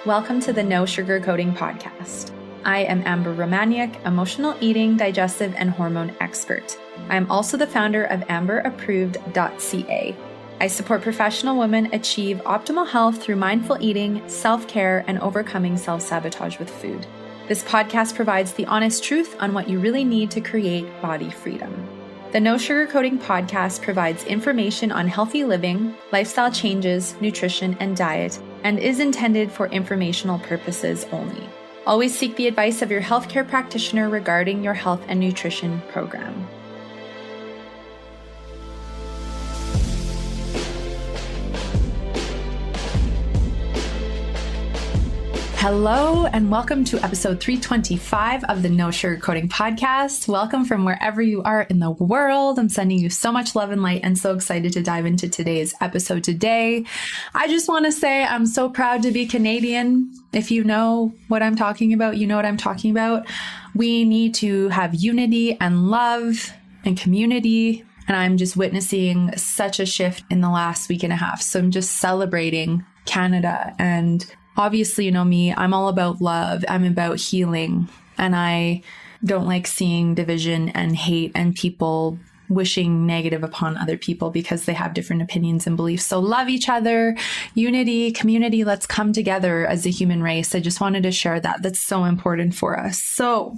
Welcome to the No Sugarcoating Podcast. I am Amber Romaniuk, emotional eating, digestive, and hormone expert. I am also the founder of amberapproved.ca. I support professional women achieve optimal health through mindful eating, self-care, and overcoming self-sabotage with food. This podcast provides the honest truth on what you really need to create body freedom. The No Sugarcoating Podcast provides information on healthy living, lifestyle changes, nutrition, and diet, and is intended for informational purposes only. Always seek the advice of your healthcare practitioner regarding your health and nutrition program. Hello, and welcome to episode 325 of the No Sugarcoating Podcast. Welcome from wherever you are in the world. I'm sending you so much love and light and so excited to dive into today's episode today. I just want to say I'm so proud to be Canadian. If you know what I'm talking about, you know what I'm talking about. We need to have unity and love and community. And I'm just witnessing such a shift in the last week and a half. So I'm just celebrating Canada. And obviously, you know me, I'm all about love. I'm about healing. And I don't like seeing division and hate and people wishing negative upon other people because they have different opinions and beliefs. So love each other, unity, community, let's come together as a human race. I just wanted to share that. That's so important for us. So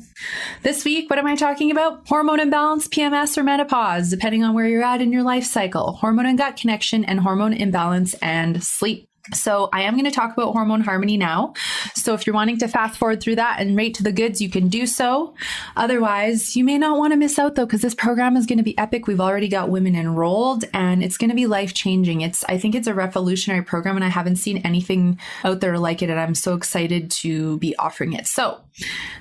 this week, what am I talking about? Hormone imbalance, PMS, or menopause, depending on where you're at in your life cycle. Hormone and gut connection, and hormone imbalance and sleep. So I am going to talk about hormone harmony now. So if you're wanting to fast forward through that and right to the goods, you can do so. Otherwise, you may not want to miss out though, because this program is going to be epic. We've already got women enrolled and it's going to be life-changing. I think it's a revolutionary program and I haven't seen anything out there like it. And I'm so excited to be offering it. So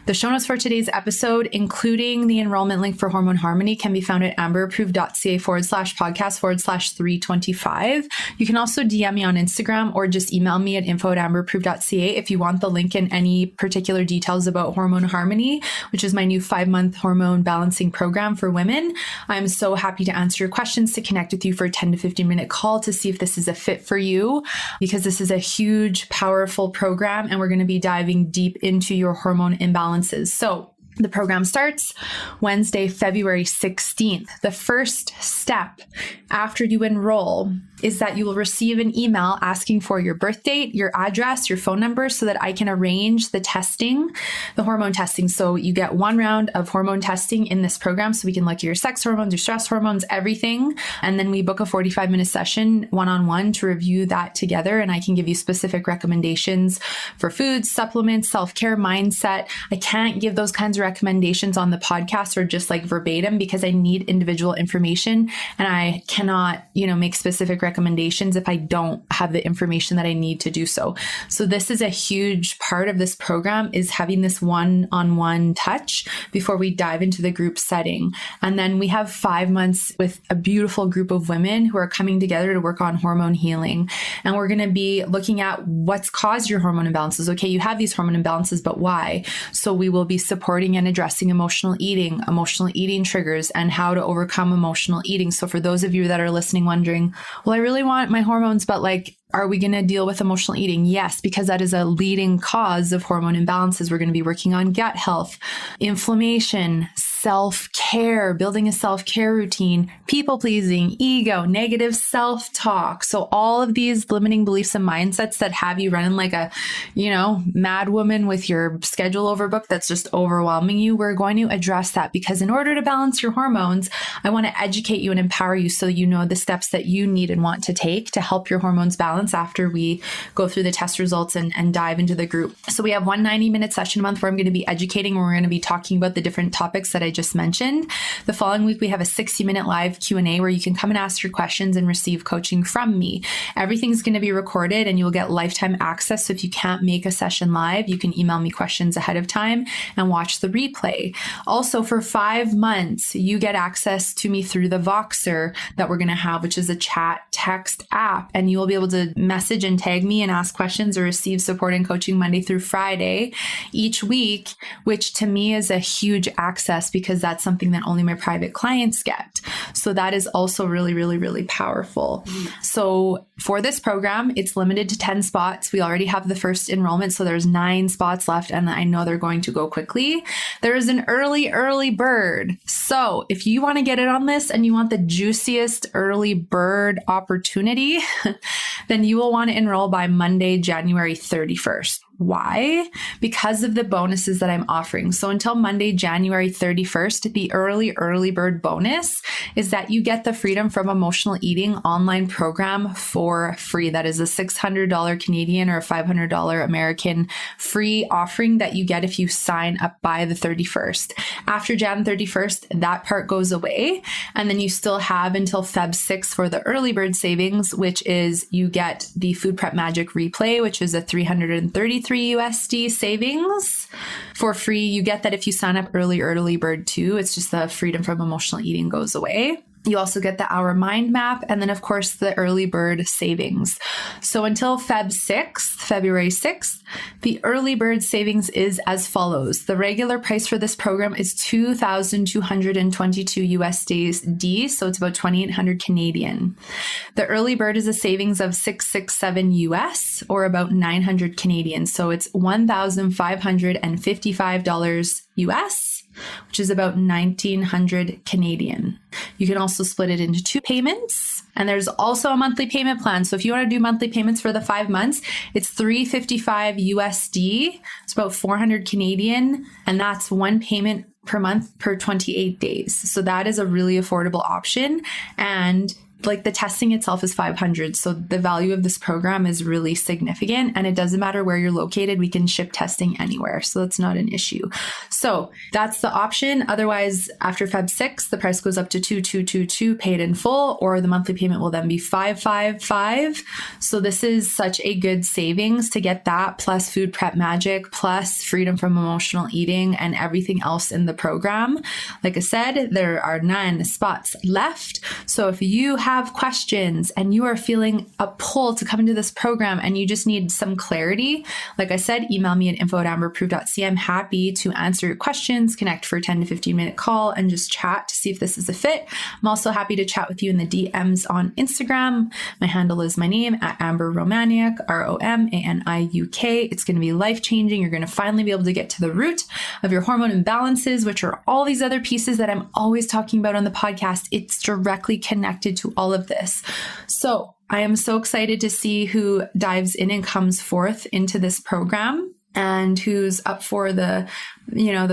the show notes for today's episode, including the enrollment link for Hormone Harmony, can be found at amberapproved.ca/podcast/325. You can also DM me on Instagram or just email me at info@amberapproved.ca if you want the link and any particular details about Hormone Harmony, which is my new 5-month hormone balancing program for women. I'm so happy to answer your questions, to connect with you for a 10 to 15 minute call to see if this is a fit for you, because this is a huge, powerful program and we're going to be diving deep into your hormone imbalances. So the program starts Wednesday, February 16th. The first step after you enroll is that you will receive an email asking for your birth date, your address, your phone number, so that I can arrange the testing, the hormone testing. So you get 1 round of hormone testing in this program. So we can look at your sex hormones, your stress hormones, everything. And then we book a 45-minute session one-on-one to review that together. And I can give you specific recommendations for foods, supplements, self-care, mindset. I can't give those kinds of recommendations on the podcast or just like verbatim because I need individual information and I cannot, make specific recommendations if I don't have the information that I need to do so. So this is a huge part of this program, is having this one-on-one touch before we dive into the group setting. And then we have 5 months with a beautiful group of women who are coming together to work on hormone healing. And we're going to be looking at what's caused your hormone imbalances. Okay, you have these hormone imbalances, but why? So we will be supporting and addressing emotional eating triggers, and how to overcome emotional eating. So for those of you that are listening wondering, well, I really want my hormones, but are we going to deal with emotional eating? Yes, because that is a leading cause of hormone imbalances. We're going to be working on gut health, inflammation, self-care, building a self-care routine, people-pleasing, ego, negative self-talk. So all of these limiting beliefs and mindsets that have you running like a, mad woman with your schedule overbooked that's just overwhelming you, we're going to address that, because in order to balance your hormones, I want to educate you and empower you so you know the steps that you need and want to take to help your hormones balance after we go through the test results and dive into the group. So we have one 90-minute session a month where I'm going to be educating, where we're going to be talking about the different topics that I just mentioned. The following week, we have a 60-minute live Q&A where you can come and ask your questions and receive coaching from me. Everything's going to be recorded and you'll get lifetime access. So if you can't make a session live, you can email me questions ahead of time and watch the replay. Also, for 5 months, you get access to me through the Voxer that we're going to have, which is a chat text app. And you will be able to message and tag me and ask questions or receive support and coaching Monday through Friday each week, which to me is a huge access because that's something that only my private clients get. So that is also really, really, really powerful. So for this program, it's limited to 10 spots. We already have the first enrollment, so there's 9 spots left, and I know they're going to go quickly. There is an early bird. So if you want to get in on this and you want the juiciest early bird opportunity, then you will want to enroll by Monday, January 31st. Why? Because of the bonuses that I'm offering. So until Monday, January 31st, the early bird bonus is that you get the Freedom from Emotional Eating online program for free. That is a $600 Canadian or a $500 American free offering that you get if you sign up by the 31st. After Jan 31st, that part goes away. And then you still have until Feb 6th for the early bird savings, which is you get the Food Prep Magic replay, which is a $333 USD savings for free. You get that if you sign up early bird too. It's just the Freedom from Emotional Eating goes away. You also get the hour mind map, and then of course the early bird savings. So until February 6th, the early bird savings is as follows. The regular price for this program is $2,222 USD, so it's about 2,800 Canadian. The early bird is a savings of $667 US or about 900 Canadian. So it's $1,555 US, which is about 1,900 Canadian. You can also split it into 2 payments. And there's also a monthly payment plan. So if you want to do monthly payments for the 5 months, it's $355 USD. It's about 400 Canadian. And that's 1 payment per month per 28 days. So that is a really affordable option. And like the testing itself is $500. So the value of this program is really significant, and it doesn't matter where you're located. We can ship testing anywhere. So that's not an issue. So that's the option. Otherwise, after Feb 6, the price goes up to $2,222 paid in full, or the monthly payment will then be $555. So this is such a good savings to get that plus Food Prep Magic plus Freedom from Emotional Eating and everything else in the program. Like I said, there are 9 spots left. So if you have questions and you are feeling a pull to come into this program and you just need some clarity, like I said, email me at info@amberapproved.ca. I'm happy to answer your questions, connect for a 10 to 15 minute call and just chat to see if this is a fit. I'm also happy to chat with you in the DMs on Instagram. My handle is my name @amberromaniuk, ROMANIUK. It's going to be life-changing. You're going to finally be able to get to the root of your hormone imbalances, which are all these other pieces that I'm always talking about on the podcast. It's directly connected to all of this. So I am so excited to see who dives in and comes forth into this program and who's up for the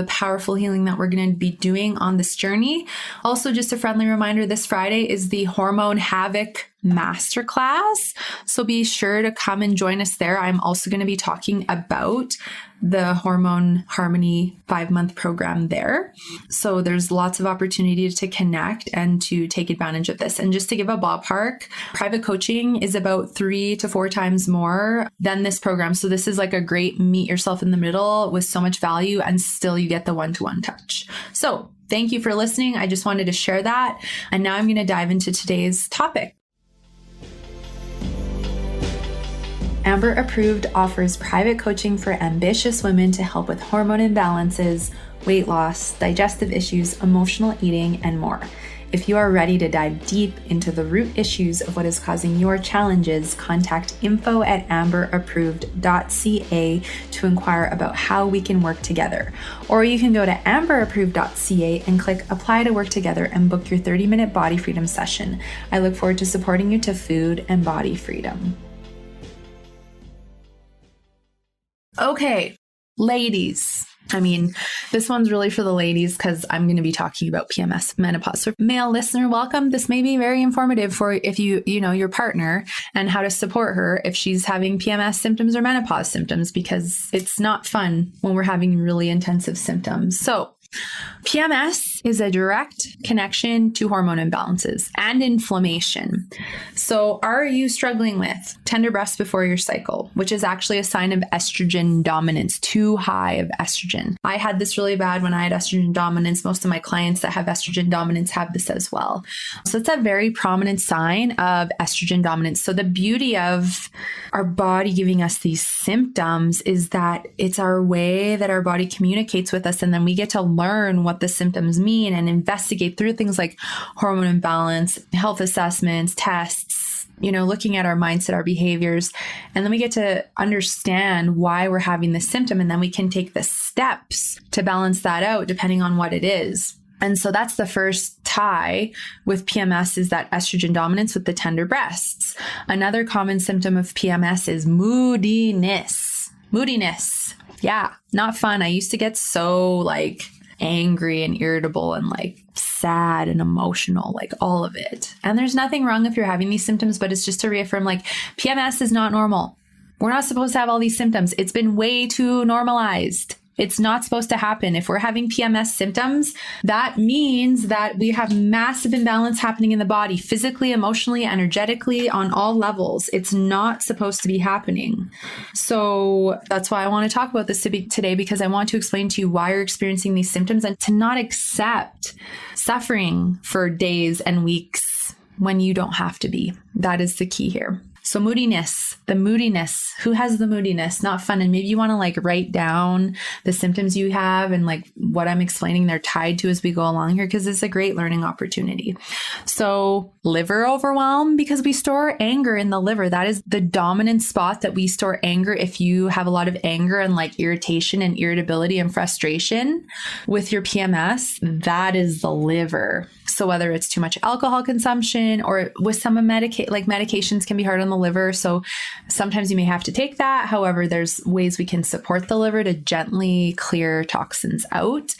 powerful healing that we're going to be doing on this journey. Also, just a friendly reminder, this Friday is the Hormone Havoc Masterclass. So be sure to come and join us there. I'm also going to be talking about the Hormone Harmony 5-month program there. So there's lots of opportunity to connect and to take advantage of this. And just to give a ballpark, private coaching is about 3 to 4 times more than this program. So this is like a great meet yourself in the middle with so much value, and still you get the one-to-one touch. So thank you for listening. I just wanted to share that. And now I'm going to dive into today's topic. Amber Approved offers private coaching for ambitious women to help with hormone imbalances, weight loss, digestive issues, emotional eating, and more. If you are ready to dive deep into the root issues of what is causing your challenges, contact info@amberapproved.ca to inquire about how we can work together. Or you can go to amberapproved.ca and click Apply to Work Together and book your 30-minute body freedom session. I look forward to supporting you to food and body freedom. Okay, ladies. This one's really for the ladies because I'm going to be talking about PMS, menopause. So male listener, welcome. This may be very informative for if your partner and how to support her if she's having PMS symptoms or menopause symptoms, because it's not fun when we're having really intensive symptoms. So PMS is a direct connection to hormone imbalances and inflammation. So are you struggling with tender breasts before your cycle, which is actually a sign of estrogen dominance, too high of estrogen? I had this really bad when I had estrogen dominance. Most of my clients that have estrogen dominance have this as well. So it's a very prominent sign of estrogen dominance. So the beauty of our body giving us these symptoms is that it's our way that our body communicates with us. And then we get to learn what the symptoms mean and investigate through things like hormone imbalance, health assessments, tests, looking at our mindset, our behaviors. And then we get to understand why we're having this symptom. And then we can take the steps to balance that out depending on what it is. And so that's the first tie with PMS, is that estrogen dominance with the tender breasts. Another common symptom of PMS is moodiness. Moodiness. Yeah, not fun. I used to get so angry and irritable and sad and emotional, all of it. And there's nothing wrong if you're having these symptoms, but it's just to reaffirm PMS is not normal. We're not supposed to have all these symptoms. It's been way too normalized. It's not supposed to happen. If we're having PMS symptoms, that means that we have massive imbalance happening in the body, physically, emotionally, energetically, on all levels. It's not supposed to be happening. So that's why I want to talk about this today, because I want to explain to you why you're experiencing these symptoms and to not accept suffering for days and weeks when you don't have to be. That is the key here. So moodiness, the moodiness. Who has the moodiness? Not fun. And maybe you want to write down the symptoms you have and what I'm explaining they're tied to as we go along here, because it's a great learning opportunity. So liver overwhelm, because we store anger in the liver. That is the dominant spot that we store anger. If you have a lot of anger and irritation and irritability and frustration with your PMS, that is the liver. So whether it's too much alcohol consumption or with some medications can be hard on the liver. So sometimes you may have to take that. However, there's ways we can support the liver to gently clear toxins out.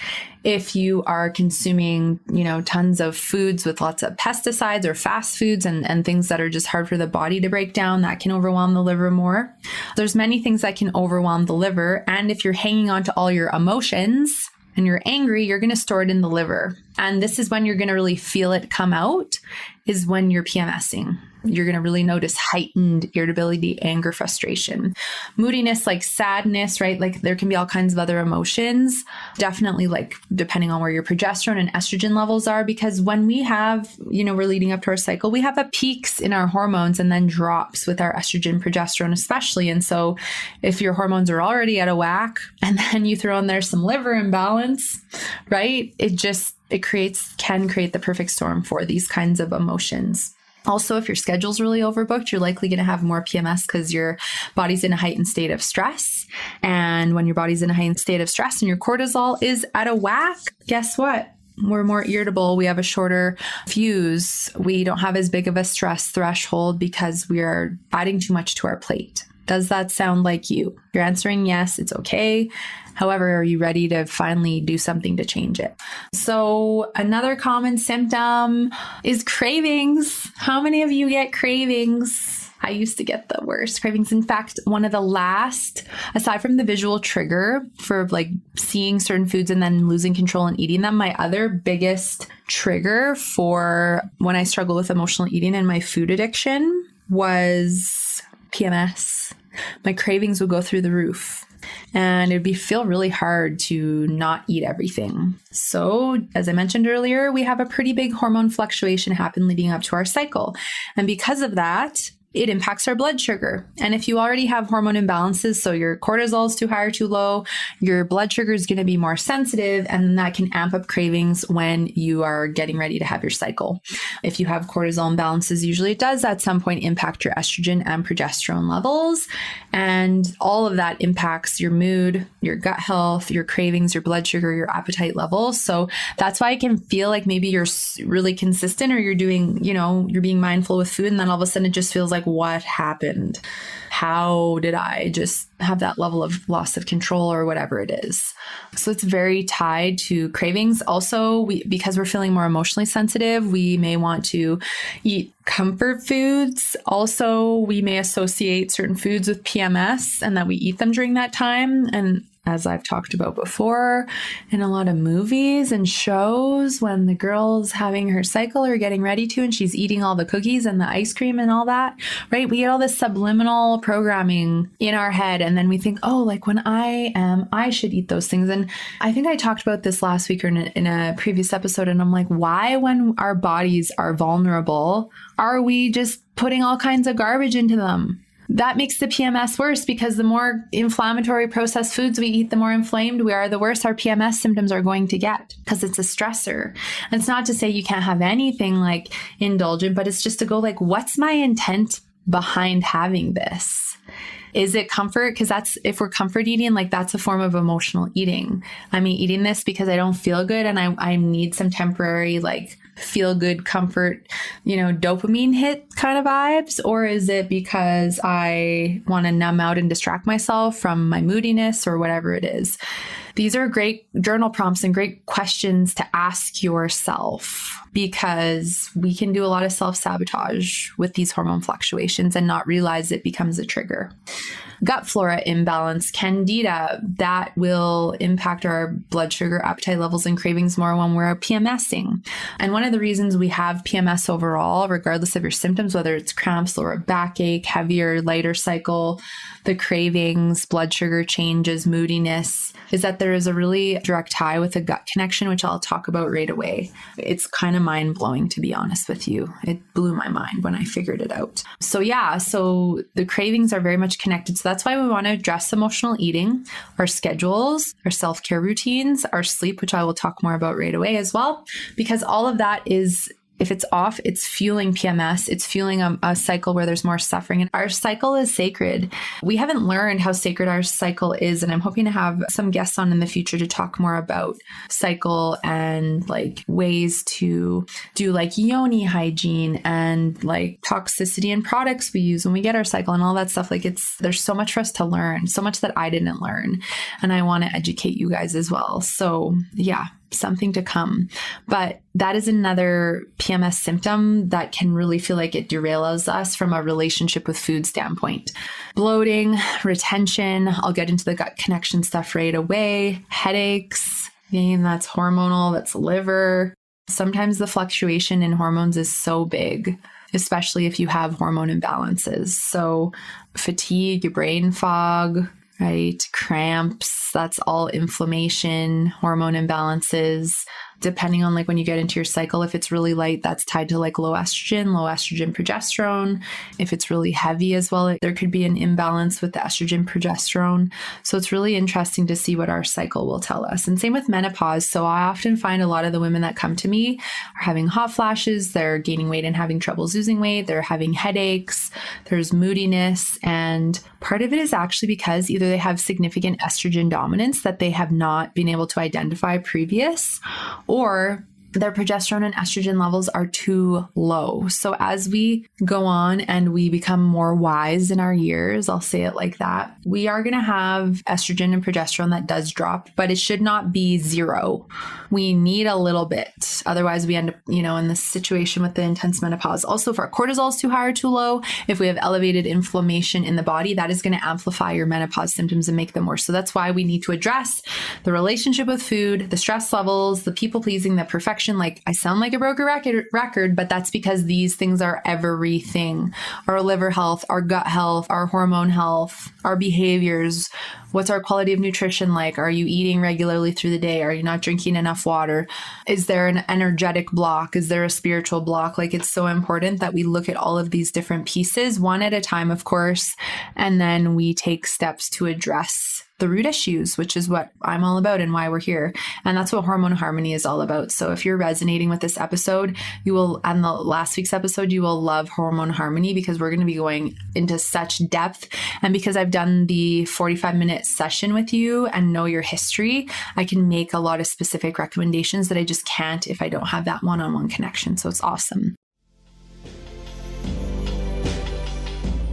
If you are consuming, tons of foods with lots of pesticides or fast foods and things that are just hard for the body to break down, that can overwhelm the liver more. There's many things that can overwhelm the liver. And if you're hanging on to all your emotions and you're angry, you're going to store it in the liver. And this is when you're going to really feel it come out, is when you're PMSing. You're going to really notice heightened irritability, anger, frustration, moodiness, sadness, right? There can be all kinds of other emotions, definitely depending on where your progesterone and estrogen levels are, because when we have, we're leading up to our cycle, we have a peaks in our hormones and then drops with our estrogen, progesterone, especially. And so if your hormones are already out of whack and then you throw in there some liver imbalance, right? It can create the perfect storm for these kinds of emotions. Also, if your schedule's really overbooked, you're likely going to have more PMS because your body's in a heightened state of stress. And when your body's in a heightened state of stress and your cortisol is out of whack, guess what? We're more irritable. We have a shorter fuse. We don't have as big of a stress threshold because we are adding too much to our plate. Does that sound like you? You're answering yes, it's okay. However, are you ready to finally do something to change it? So another common symptom is cravings. How many of you get cravings? I used to get the worst cravings. In fact, one of the last, aside from the visual trigger for seeing certain foods and then losing control and eating them, my other biggest trigger for when I struggle with emotional eating and my food addiction was PMS. My cravings would go through the roof. And it'd feel really hard to not eat everything. So, as I mentioned earlier, we have a pretty big hormone fluctuation happen leading up to our cycle. And because of that, it impacts our blood sugar. And if you already have hormone imbalances, so your cortisol is too high or too low, your blood sugar is going to be more sensitive, and that can amp up cravings when you are getting ready to have your cycle. If you have cortisol imbalances, usually it does at some point impact your estrogen and progesterone levels. And all of that impacts your mood, your gut health, your cravings, your blood sugar, your appetite levels. So that's why it can feel like maybe you're really consistent or you're doing, you're being mindful with food. And then all of a sudden it just feels like, what happened? How did I just have that level of loss of control or whatever it is? So it's very tied to cravings. Also, because we're feeling more emotionally sensitive, we may want to eat comfort foods. Also, we may associate certain foods with PMS and that we eat them during that time. And as I've talked about before, in a lot of movies and shows, when the girl's having her cycle or getting ready to, and she's eating all the cookies and the ice cream and all that, right? We get all this subliminal programming in our head. And then we think, oh, like when I should eat those things. And I think I talked about this last week or in a previous episode. And I'm like, why, when our bodies are vulnerable, are we just putting all kinds of garbage into them? That makes the PMS worse, because the more inflammatory processed foods we eat, the more inflamed we are, the worse our PMS symptoms are going to get, because it's a stressor. And it's not to say you can't have anything like indulgent, but it's just to go like, what's my intent behind having this? Is it comfort? Because that's, if we're comfort eating, like that's a form of emotional eating. I'm eating this because I don't feel good and I need some temporary like feel good comfort, dopamine hit kind of vibes? Or is it because I want to numb out and distract myself from my moodiness or whatever it is? These are great journal prompts and great questions to ask yourself, because we can do a lot of self-sabotage with these hormone fluctuations and not realize it becomes a trigger. Gut flora imbalance, candida, that will impact our blood sugar, appetite levels, and cravings more when we're PMSing. And one of the reasons we have PMS overall, regardless of your symptoms, whether it's cramps, lower backache, heavier, lighter cycle, the cravings, blood sugar changes, moodiness, is that there is a really direct tie with the gut connection, which I'll talk about right away. It's kind of mind-blowing, to be honest with you. It blew my mind when I figured it out. So the cravings are very much connected. So that's why we want to address emotional eating, our schedules, our self-care routines, our sleep, which I will talk more about right away as well, because all of that is, if it's off, it's fueling PMS. It's fueling a cycle where there's more suffering. And our cycle is sacred. We haven't learned how sacred our cycle is. And I'm hoping to have some guests on in the future to talk more about cycle and like ways to do like yoni hygiene and like toxicity in products we use when we get our cycle and all that stuff. Like there's so much for us to learn, so much that I didn't learn. And I want to educate you guys as well. So yeah, something to come. But that is another PMS symptom that can really feel like it derails us from a relationship with food standpoint. Bloating, retention, I'll get into the gut connection stuff right away. Headaches, again, that's hormonal, that's liver. Sometimes the fluctuation in hormones is so big, especially if you have hormone imbalances. So fatigue, brain fog, right? Cramps, that's all inflammation, hormone imbalances. Depending on like when you get into your cycle, if it's really light, that's tied to like low estrogen, progesterone. If it's really heavy as well, there could be an imbalance with the estrogen, progesterone. So it's really interesting to see what our cycle will tell us. And same with menopause. So I often find a lot of the women that come to me are having hot flashes, they're gaining weight and having trouble losing weight, they're having headaches, there's moodiness. And part of it is actually because either they have significant estrogen dominance that they have not been able to identify previous, or their progesterone and estrogen levels are too low. So as we go on and we become more wise in our years, I'll say it like that, we are going to have estrogen and progesterone that does drop, but it should not be zero. We need a little bit. Otherwise we end up, in this situation with the intense menopause. Also, if our cortisol is too high or too low, if we have elevated inflammation in the body, that is going to amplify your menopause symptoms and make them worse. So that's why we need to address the relationship with food, the stress levels, the people pleasing, the perfection. Like I sound like a broken record, but that's because these things are everything. Our liver health, our gut health, our hormone health, our behaviors. What's our quality of nutrition like? Are you eating regularly through the day? Are you not drinking enough water? Is there an energetic block? Is there a spiritual block? Like it's so important that we look at all of these different pieces, one at a time, of course, and then we take steps to address the root issues, which is what I'm all about and why we're here. And that's what Hormone Harmony is all about. So if you're resonating with this episode, you will, and the last week's episode, you will love Hormone Harmony, because we're going to be going into such depth. And because I've done the 45-minute session with you and know your history, I can make a lot of specific recommendations that I just can't if I don't have that one-on-one connection. So it's awesome.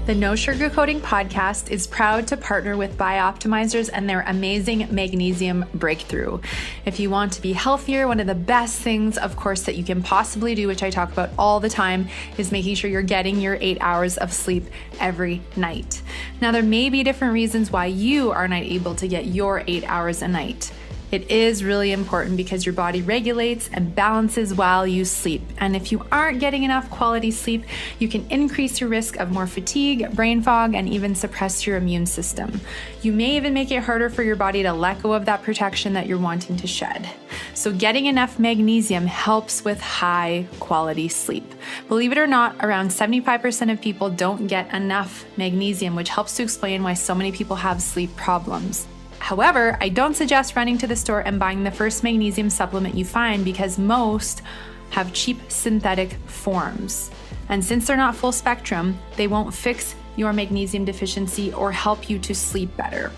The No Sugarcoating Podcast is proud to partner with BiOptimizers and their amazing Magnesium breakthrough. If you want to be healthier, one of the best things, of course, that you can possibly do, which I talk about all the time, is making sure you're getting your 8 hours of sleep every night. Now, there may be different reasons why you are not able to get your 8 hours a night. It is really important because your body regulates and balances while you sleep. And if you aren't getting enough quality sleep, you can increase your risk of more fatigue, brain fog, and even suppress your immune system. You may even make it harder for your body to let go of that protection that you're wanting to shed. So getting enough magnesium helps with high quality sleep. Believe it or not, around 75% of people don't get enough magnesium, which helps to explain why so many people have sleep problems. However, I don't suggest running to the store and buying the first magnesium supplement you find because most have cheap synthetic forms. And since they're not full spectrum, they won't fix your magnesium deficiency or help you to sleep better.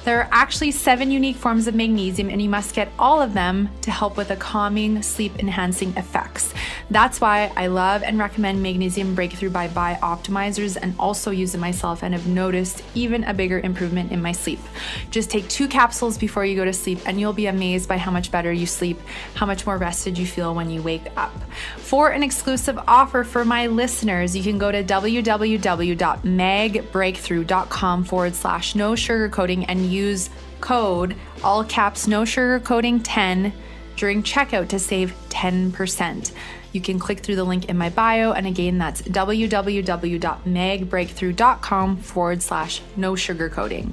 There are actually 7 unique forms of magnesium, and you must get all of them to help with the calming, sleep-enhancing effects. That's why I love and recommend Magnesium Breakthrough by BiOptimizers and also use it myself and have noticed even a bigger improvement in my sleep. Just take 2 capsules before you go to sleep and you'll be amazed by how much better you sleep, how much more rested you feel when you wake up. For an exclusive offer for my listeners, you can go to www.magbreakthrough.com/no sugarcoating and use code all caps no sugarcoating 10 during checkout to save 10%. You can click through the link in my bio, and again, that's www.magbreakthrough.com/no sugarcoating.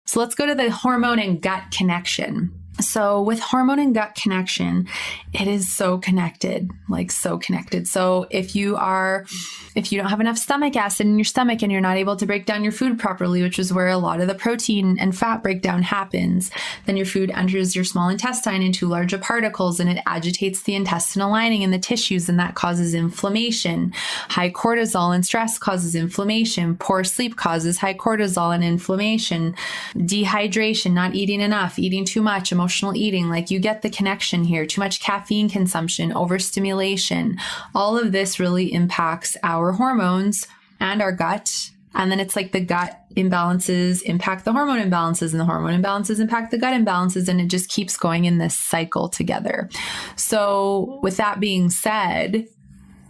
So let's go to the hormone and gut connection. So with hormone and gut connection, it is so connected, like so connected. So if you don't have enough stomach acid in your stomach and you're not able to break down your food properly, which is where a lot of the protein and fat breakdown happens, then your food enters your small intestine into larger particles and it agitates the intestinal lining and the tissues, and that causes inflammation. High cortisol and stress causes inflammation. Poor sleep causes high cortisol and inflammation. Dehydration, not eating enough, eating too much, emotional eating, like you get the connection here. Too much caffeine consumption, overstimulation. All of this really impacts our hormones and our gut. And then it's like the gut imbalances impact the hormone imbalances, and the hormone imbalances impact the gut imbalances, and it just keeps going in this cycle together. So with that being said,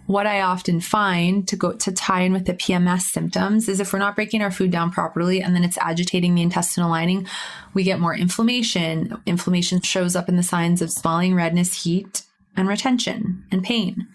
what I often find to tie in with the PMS symptoms is if we're not breaking our food down properly and then it's agitating the intestinal lining, we get more inflammation. Inflammation shows up in the signs of swelling, redness, heat, and retention and pain.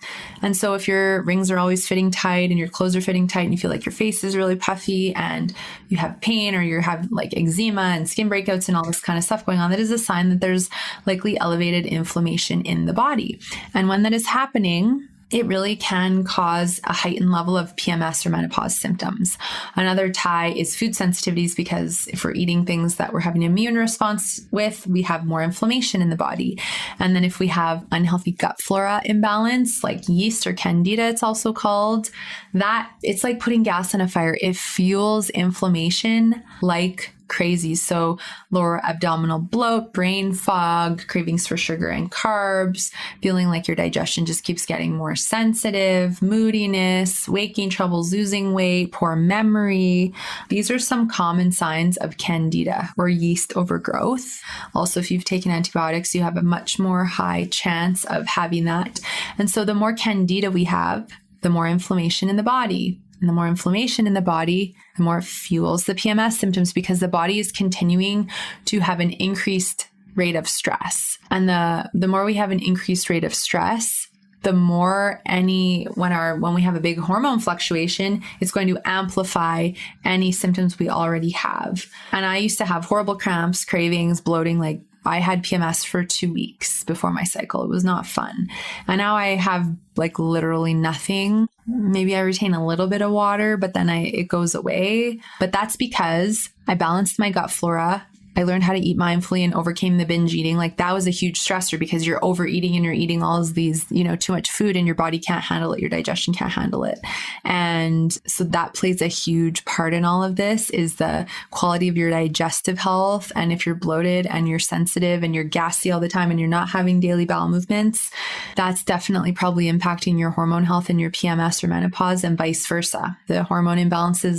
And so if your rings are always fitting tight and your clothes are fitting tight and you feel like your face is really puffy and you have pain or you have like eczema and skin breakouts and all this kind of stuff going on, that is a sign that there's likely elevated inflammation in the body. And when that is happening, it really can cause a heightened level of PMS or menopause symptoms. Another tie is food sensitivities, because if we're eating things that we're having an immune response with, we have more inflammation in the body. And then if we have unhealthy gut flora imbalance, like yeast or candida, it's also called, that it's like putting gas on a fire. It fuels inflammation like crazy. So lower abdominal bloat, brain fog, cravings for sugar and carbs, feeling like your digestion just keeps getting more sensitive, moodiness, waking troubles, losing weight, poor memory. These are some common signs of candida or yeast overgrowth. Also, if you've taken antibiotics, you have a much more high chance of having that. And so the more candida we have, the more inflammation in the body. And the more inflammation in the body, the more it fuels the PMS symptoms, because the body is continuing to have an increased rate of stress. And the more we have an increased rate of stress, the more when we have a big hormone fluctuation, it's going to amplify any symptoms we already have. And I used to have horrible cramps, cravings, bloating, like I had PMS for 2 weeks before my cycle. It was not fun. And now I have like literally nothing. Maybe I retain a little bit of water, but then it goes away. But that's because I balanced my gut flora I learned how to eat mindfully and overcame the binge eating. Like that was a huge stressor because you're overeating and you're eating all of these, too much food and your body can't handle it. Your digestion can't handle it. And so that plays a huge part in all of this is the quality of your digestive health. And if you're bloated and you're sensitive and you're gassy all the time and you're not having daily bowel movements, that's definitely probably impacting your hormone health and your PMS or menopause and vice versa. The hormone imbalances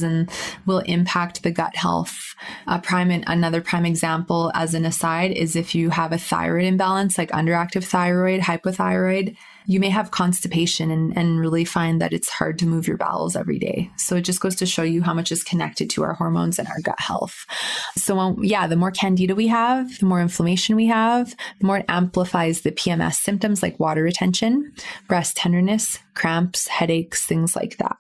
will impact the gut health. Another prime example as an aside is if you have a thyroid imbalance, like underactive thyroid, hypothyroid, you may have constipation and really find that it's hard to move your bowels every day. So it just goes to show you how much is connected to our hormones and our gut health. So the more candida we have, the more inflammation we have, the more it amplifies the PMS symptoms like water retention, breast tenderness, cramps, headaches, things like that.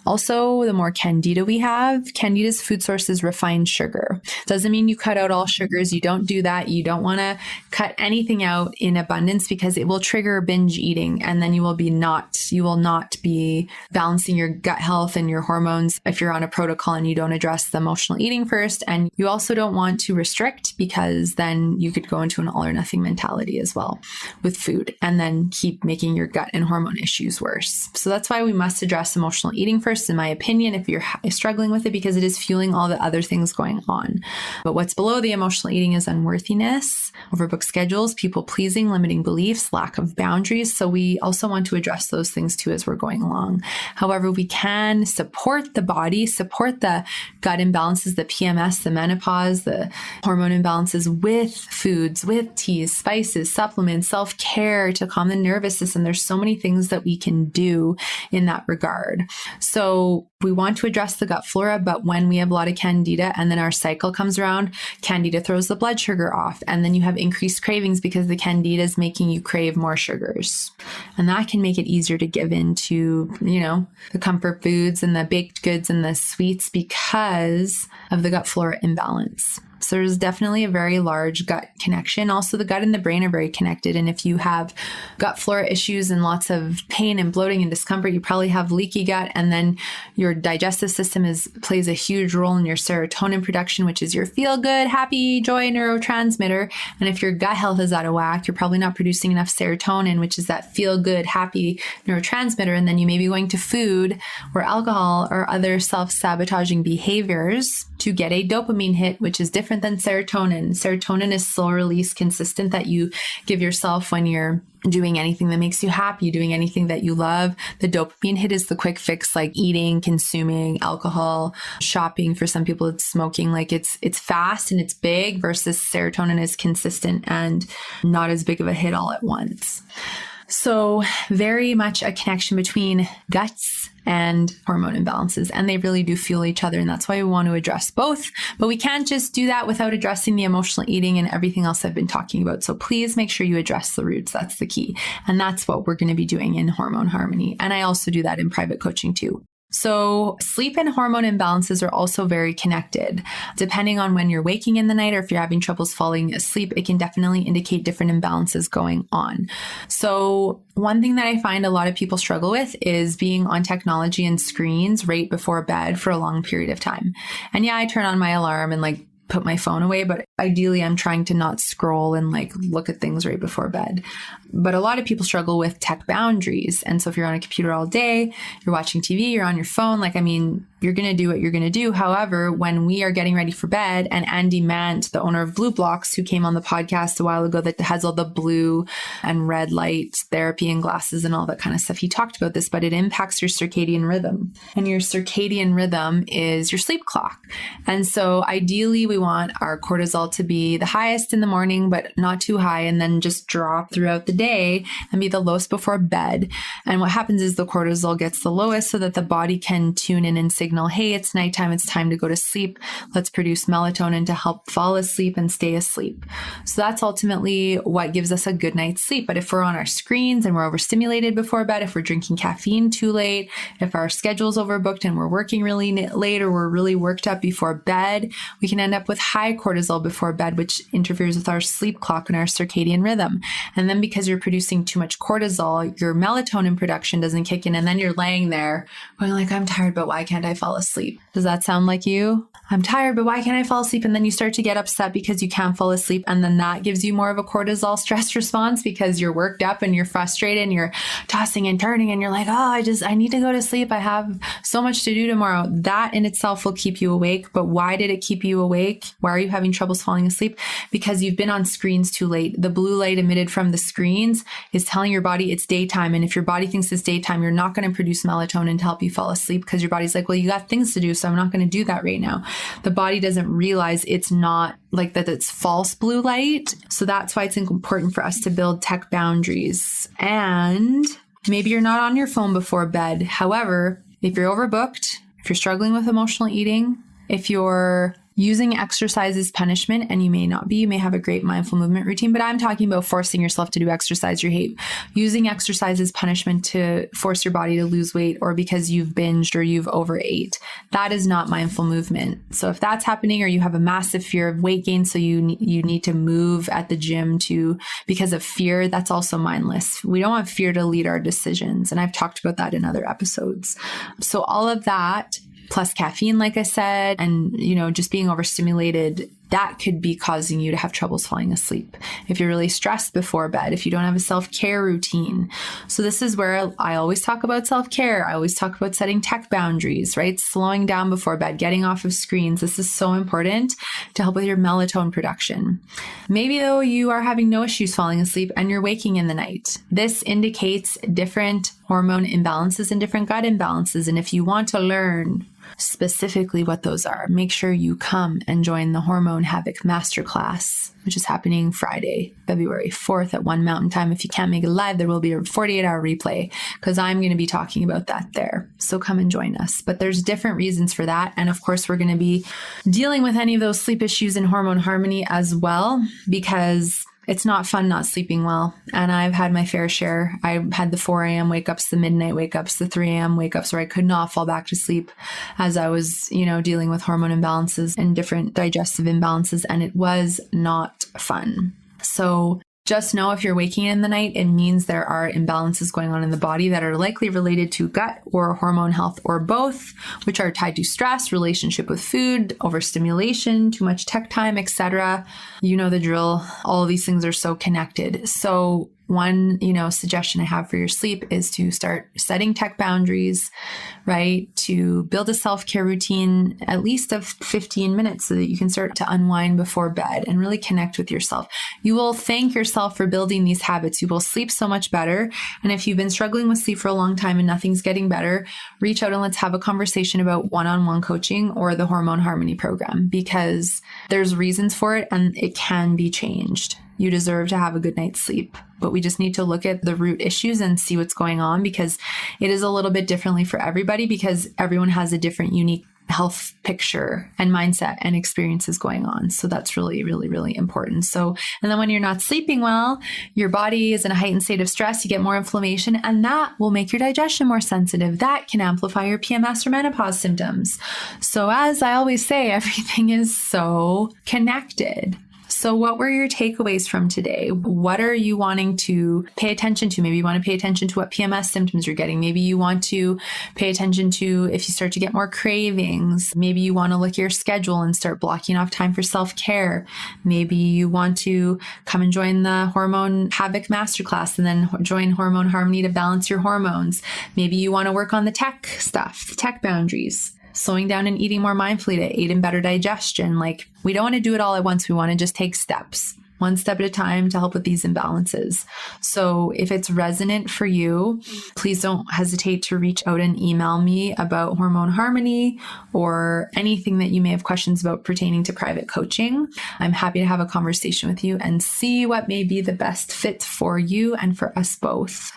Also, the more candida we have, candida's food source is refined sugar. Doesn't mean you cut out all sugars. You don't do that. You don't want to cut anything out in abundance because it will trigger binge eating. And then you will not be balancing your gut health and your hormones if you're on a protocol and you don't address the emotional eating first. And you also don't want to restrict because then you could go into an all or nothing mentality as well with food and then keep making your gut and hormone issues worse. So that's why we must address emotional eating first, in my opinion, if you're struggling with it, because it is fueling all the other things going on. But what's below the emotional eating is unworthiness, overbooked schedules, people pleasing, limiting beliefs, lack of boundaries. So we also want to address those things too as we're going along. However, we can support the body, support the gut imbalances, the PMS, the menopause, the hormone imbalances with foods, with teas, spices, supplements, self-care to calm the nervous system. There's so many things that we can do in that regard. So we want to address the gut flora, but when we have a lot of candida and then our cycle comes around, candida throws the blood sugar off and then you have increased cravings because the candida is making you crave more sugars. And that can make it easier to give into, the comfort foods and the baked goods and the sweets because of the gut flora imbalance. So there's definitely a very large gut connection. Also, the gut and the brain are very connected. And if you have gut flora issues and lots of pain and bloating and discomfort, you probably have leaky gut. And then your digestive system plays a huge role in your serotonin production, which is your feel-good, happy, joy neurotransmitter. And if your gut health is out of whack, you're probably not producing enough serotonin, which is that feel-good, happy neurotransmitter. And then you may be going to food or alcohol or other self-sabotaging behaviors to get a dopamine hit, which is different than serotonin. Serotonin is slow release, consistent, that you give yourself when you're doing anything that makes you happy, doing anything that you love. The dopamine hit is the quick fix, like eating, consuming, alcohol, shopping. For some people, it's smoking. Like it's fast and it's big, versus serotonin is consistent and not as big of a hit all at once. So very much a connection between guts and hormone imbalances, and they really do fuel each other. And that's why we want to address both, but we can't just do that without addressing the emotional eating and everything else I've been talking about. So please make sure you address the roots. That's the key. And that's what we're going to be doing in Hormone Harmony. And I also do that in private coaching too. So sleep and hormone imbalances are also very connected. Depending on when you're waking in the night or if you're having troubles falling asleep, it can definitely indicate different imbalances going on. So one thing that I find a lot of people struggle with is being on technology and screens right before bed for a long period of time. And I turn on my alarm and put my phone away, but ideally I'm trying to not scroll and look at things right before bed. But a lot of people struggle with tech boundaries. And so if you're on a computer all day, you're watching TV, you're on your phone, you're going to do what you're going to do. However, when we are getting ready for bed, and Andy Mant, the owner of Blue Blocks, who came on the podcast a while ago, that has all the blue and red light therapy and glasses and all that kind of stuff, he talked about this, but it impacts your circadian rhythm. And your circadian rhythm is your sleep clock. And so ideally, we want our cortisol to be the highest in the morning, but not too high, and then just drop throughout the day and be the lowest before bed. And what happens is the cortisol gets the lowest so that the body can tune in and signal, hey, it's nighttime, it's time to go to sleep. Let's produce melatonin to help fall asleep and stay asleep. So that's ultimately what gives us a good night's sleep. But if we're on our screens and we're overstimulated before bed, if we're drinking caffeine too late, if our schedule's overbooked and we're working really late or we're really worked up before bed, we can end up with high cortisol before bed, which interferes with our sleep clock and our circadian rhythm. And then because you're producing too much cortisol, your melatonin production doesn't kick in. And then you're laying there going I'm tired, but why can't I fall asleep. Does that sound like you? I'm tired, but why can't I fall asleep? And then you start to get upset because you can't fall asleep. And then that gives you more of a cortisol stress response because you're worked up and you're frustrated and you're tossing and turning and you're like, oh, I need to go to sleep. I have so much to do tomorrow. That in itself will keep you awake. But why did it keep you awake? Why are you having troubles falling asleep? Because you've been on screens too late. The blue light emitted from the screens is telling your body it's daytime. And if your body thinks it's daytime, you're not going to produce melatonin to help you fall asleep because your body's like, well, you got things to do, so I'm not going to do that right now. The body doesn't realize it's not like that, it's false blue light. So that's why it's important for us to build tech boundaries. And maybe you're not on your phone before bed. However, if you're overbooked, if you're struggling with emotional eating, if you're using exercise as punishment, and you may not be, you may have a great mindful movement routine, but I'm talking about forcing yourself to do exercise you hate. Using exercise as punishment to force your body to lose weight or because you've binged or you've overate. That is not mindful movement. So if that's happening or you have a massive fear of weight gain, so you need to move at the gym because of fear, that's also mindless. We don't want fear to lead our decisions. And I've talked about that in other episodes. So all of that, plus caffeine, like I said, and, just being overstimulated, that could be causing you to have troubles falling asleep. If you're really stressed before bed, if you don't have a self-care routine. So this is where I always talk about self-care. I always talk about setting tech boundaries, right? Slowing down before bed, getting off of screens. This is so important to help with your melatonin production. Maybe though you are having no issues falling asleep and you're waking in the night. This indicates different hormone imbalances and different gut imbalances. And if you want to learn specifically what those are, make sure you come and join the Hormone Havoc Masterclass, which is happening Friday, February 4th at 1 Mountain Time. If you can't make it live, there will be a 48-hour replay because I'm going to be talking about that there. So come and join us. But there's different reasons for that. And of course, we're going to be dealing with any of those sleep issues in hormone harmony as well, because it's not fun not sleeping well. And I've had my fair share. I had the 4 a.m. wake ups, the midnight wake ups, the 3 a.m. wake ups where I could not fall back to sleep as I was, dealing with hormone imbalances and different digestive imbalances. And it was not fun. So just know if you're waking in the night, it means there are imbalances going on in the body that are likely related to gut or hormone health or both, which are tied to stress, relationship with food, overstimulation, too much tech time, etc. You know the drill. All of these things are so connected. So one, suggestion I have for your sleep is to start setting tech boundaries, right? To build a self-care routine, at least of 15 minutes so that you can start to unwind before bed and really connect with yourself. You will thank yourself for building these habits. You will sleep so much better. And if you've been struggling with sleep for a long time and nothing's getting better, reach out and let's have a conversation about one-on-one coaching or the Hormone Harmony program, because there's reasons for it and it can be changed. You deserve to have a good night's sleep, but we just need to look at the root issues and see what's going on, because it is a little bit differently for everybody, because everyone has a different unique health picture and mindset and experiences going on. So that's really, really, really important. So, and then when you're not sleeping well, your body is in a heightened state of stress, you get more inflammation, and that will make your digestion more sensitive. That can amplify your PMS or menopause symptoms. So as I always say, everything is so connected. So what were your takeaways from today? What are you wanting to pay attention to? Maybe you want to pay attention to what PMS symptoms you're getting. Maybe you want to pay attention to if you start to get more cravings. Maybe you want to look at your schedule and start blocking off time for self-care. Maybe you want to come and join the Hormone Havoc Masterclass and then join Hormone Harmony to balance your hormones. Maybe you want to work on the tech stuff, the tech boundaries. Slowing down and eating more mindfully to aid in better digestion. We don't want to do it all at once. We want to just take steps, one step at a time, to help with these imbalances. So if it's resonant for you, please don't hesitate to reach out and email me about Hormone Harmony or anything that you may have questions about pertaining to private coaching. I'm happy to have a conversation with you and see what may be the best fit for you and for us both.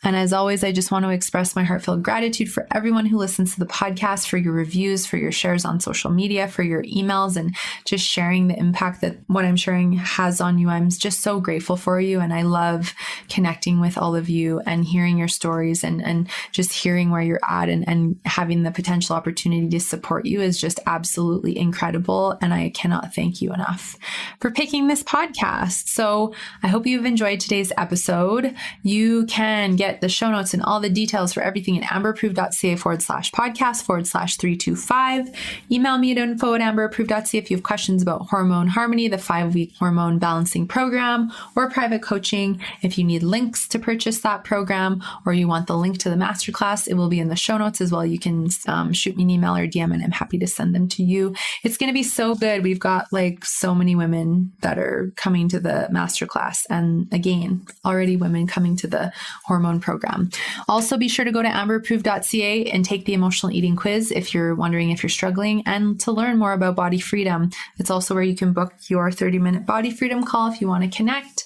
And as always, I just want to express my heartfelt gratitude for everyone who listens to the podcast, for your reviews, for your shares on social media, for your emails, and just sharing the impact that what I'm sharing has loves on you. I'm just so grateful for you. And I love connecting with all of you and hearing your stories and just hearing where you're at and having the potential opportunity to support you is just absolutely incredible. And I cannot thank you enough for picking this podcast. So I hope you've enjoyed today's episode. You can get the show notes and all the details for everything at amberapproved.ca/podcast/325. Email me at info@amberapproved.ca if you have questions about Hormone Harmony, the 5-week hormone balancing program, or private coaching. If you need links to purchase that program or you want the link to the masterclass, it will be in the show notes as well. You can shoot me an email or DM and I'm happy to send them to you. It's going to be so good. We've got like so many women that are coming to the masterclass, and again, already women coming to the hormone program. Also, be sure to go to amberapproved.ca and take the emotional eating quiz if you're wondering if you're struggling, and to learn more about body freedom. It's also where you can book your 30-minute body freedom call if you want to connect.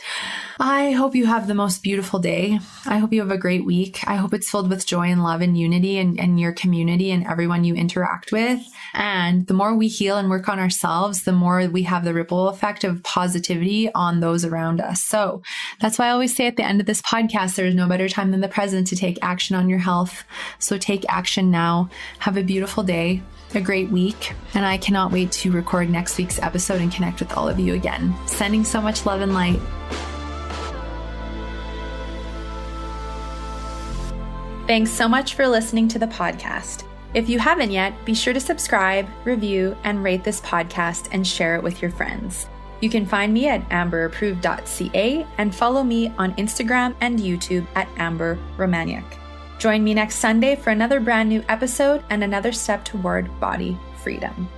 I hope you have the most beautiful day. I hope you have a great week. I hope it's filled with joy and love and unity and your community and everyone you interact with. And the more we heal and work on ourselves, the more we have the ripple effect of positivity on those around us. So that's why I always say at the end of this podcast, there is no better time than the present to take action on your health. So take action now. Have a beautiful day, a great week, and I cannot wait to record next week's episode and connect with all of you again. Sending so much love and light. Thanks so much for listening to the podcast. If you haven't yet, be sure to subscribe, review, and rate this podcast and share it with your friends. You can find me at amberapproved.ca and follow me on Instagram and YouTube at Amber Romaniuk. Join me next Sunday for another brand new episode and another step toward body freedom.